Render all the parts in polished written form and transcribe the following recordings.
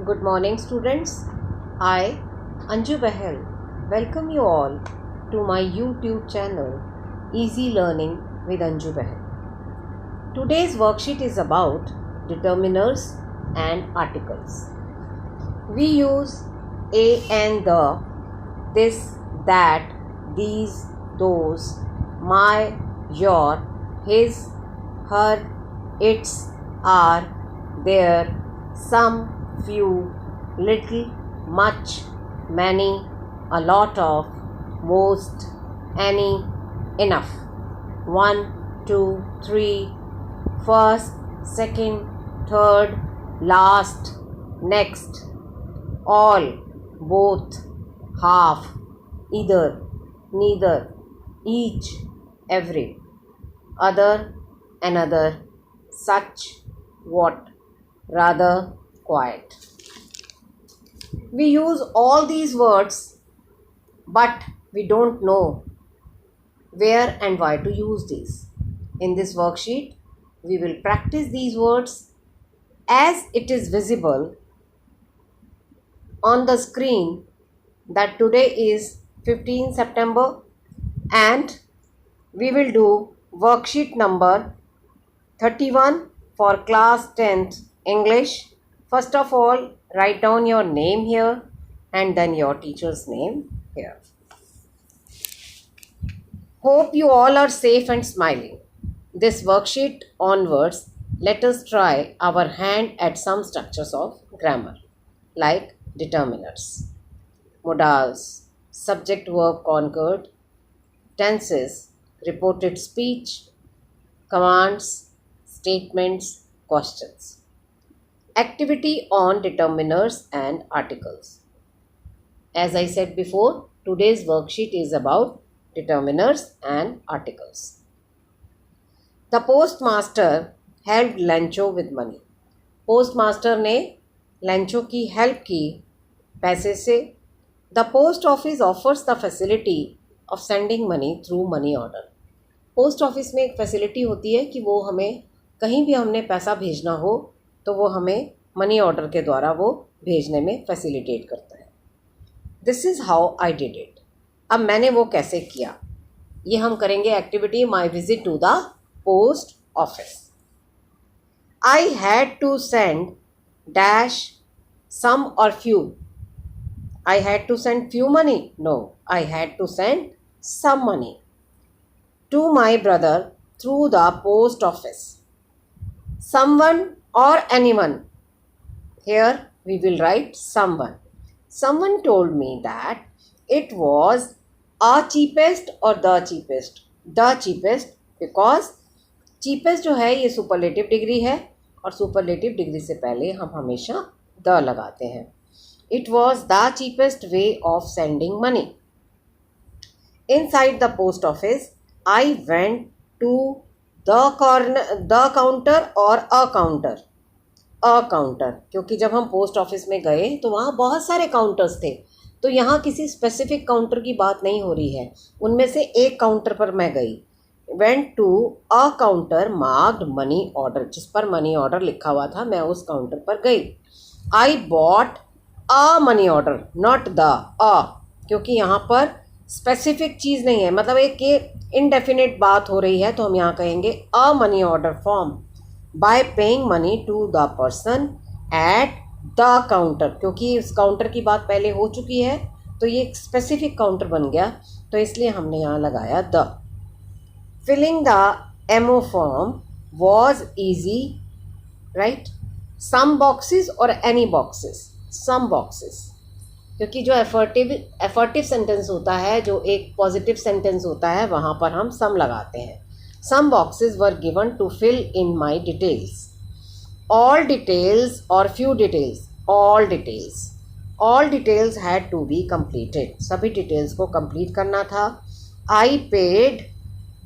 Good morning, students. I, Anju Bahel, welcome you all to my YouTube channel, Easy Learning with Anju Bahel. Today's worksheet is about determiners and articles. We use a and the, this, that, these, those, my, your, his, her, its, our, their, some, few, little, much, many, a lot of, most, any, enough, 1, 2, 3, first, second, third, last, next, all, both, half, either, neither, each, every, other, another, such, what, rather, quiet. We use all these words, but we don't know where and why to use these. In this worksheet, we will practice these words as it is visible on the screen that today is 15 September and we will do worksheet number 31 for class 10th English. First of all, write down your name here and then your teacher's name here. Hope you all are safe and smiling. This worksheet onwards, let us try our hand at some structures of grammar like determiners, modals, subject-verb concord, tenses, reported speech, commands, statements, questions. Activity on determiners and articles. As I said before, today's worksheet is about determiners and articles. The postmaster helped Lencho with money. Postmaster ने Lencho की help की पैसे से. The post office offers the facility of sending money through money order. Post office में एक facility होती है कि वो हमें कहीं भी हमने पैसा भेजना हो तो वो हमें मनी ऑर्डर के द्वारा वो भेजने में फैसिलिटेट करता है. This is how I did it. अब मैंने वो कैसे किया, ये हम करेंगे activity my visit to the post office. I had to send dash some और few. I had to send few money? No, I had to send some money to my brother through the post office. Someone or anyone. Here we will write someone. Someone told me that it was a cheapest or the cheapest. The cheapest because cheapest जो है ये superlative degree है और superlative degree से पहले हम हमेशा the लगाते हैं. It was the cheapest way of sending money. Inside the post office, I went to the counter और a counter, क्योंकि जब हम पोस्ट ऑफिस में गए तो वहाँ बहुत सारे काउंटर्स थे, तो यहाँ किसी स्पेसिफिक काउंटर की बात नहीं हो रही है. उनमें से एक काउंटर पर मैं गई. Went to a counter marked money order, जिस पर मनी ऑर्डर लिखा हुआ था, मैं उस काउंटर पर गई. I bought a money order, not the a, क्योंकि यहाँ पर स्पेसिफिक चीज़ नहीं है, मतलब एक इनडेफिनेट बात हो रही है, तो हम यहाँ कहेंगे a money order form by paying money to the person at the counter, क्योंकि इस काउंटर की बात पहले हो चुकी है तो ये एक स्पेसिफिक काउंटर बन गया, तो इसलिए हमने यहाँ लगाया the. Filling the MO form was easy, right. Some boxes और एनी बॉक्सेस. सम बॉक्सेस क्योंकि जो एफर्टिव सेंटेंस होता है, जो एक पॉजिटिव सेंटेंस होता है, वहाँ पर हम सम लगाते हैं. Some boxes were given to fill in my details. All details और few details. All details had to be completed. सभी डिटेल्स को कंप्लीट करना था. I paid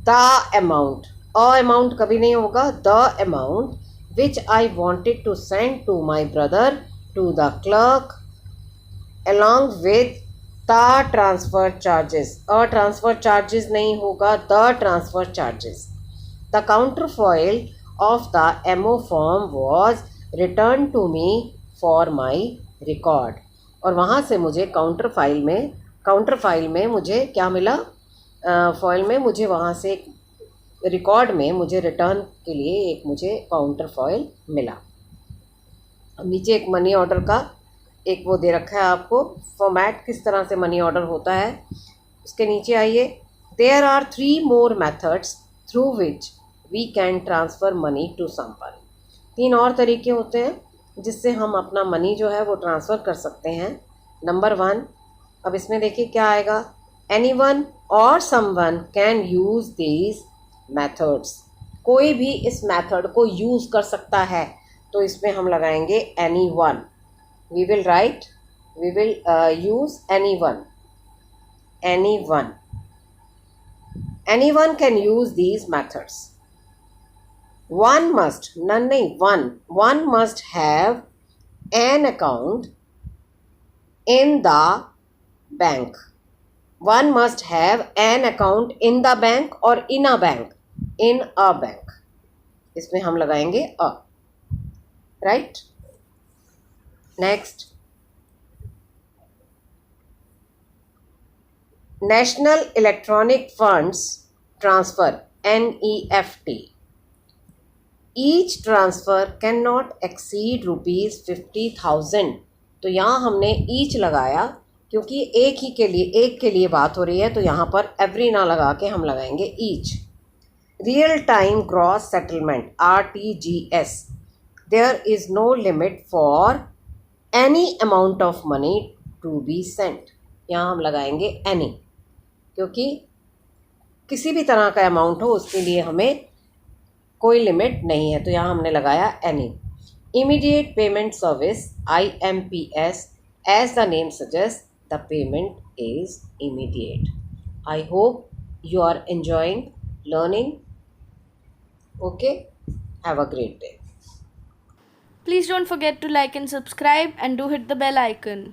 the amount. Amount कभी नहीं होगा. The amount which I wanted to send to my brother to the clerk along with the transfer charges. transfer charges नहीं होगा, the transfer charges. The counterfoil of the MO form was returned to me for my record, और वहाँ से मुझे counter file में मुझे क्या मिला, फाइल में मुझे वहाँ से एक रिकॉर्ड में मुझे रिटर्न के लिए एक मुझे काउंटर फाइल मिला। अब नीचे एक मनी ऑर्डर का एक वो दे रखा है आपको, फॉर्मेट किस तरह से मनी ऑर्डर होता है। उसके नीचे आइए, there are 3 more methods through which we can transfer money to someone. 3 और तरीके होते हैं जिससे हम अपना मनी जो है वो ट्रांसफ़र कर सकते हैं। नंबर 1, अब इसमें देखिए क्या आएगा, एनीवन और someone can use these methods. कोई भी इस मेथड को यूज़ कर सकता है, तो इसमें हम लगाएंगे anyone. We will use anyone. Anyone can use these methods. One must have an account in the bank. One must have an account in the bank or in a bank. In a bank. इसमें हम लगाएंगे a. Right? Next. National Electronic Funds Transfer, NEFT. Each transfer cannot exceed rupees 50,000. तो यहाँ हमने each लगाया क्योंकि एक के लिए बात हो रही है, तो यहाँ पर every ना लगा के हम लगाएंगे each. Real time gross settlement, RTGS. There is no limit for any amount of money to be sent. यहाँ हम लगाएंगे any, क्योंकि किसी भी तरह का अमाउंट हो उसके लिए हमें कोई लिमिट नहीं है, तो यहाँ हमने लगाया any. Immediate payment service, IMPS, as the name suggest the payment is immediate. I hope you are enjoying learning. Okay, have a great day. Please don't forget to like and subscribe and do hit the bell icon.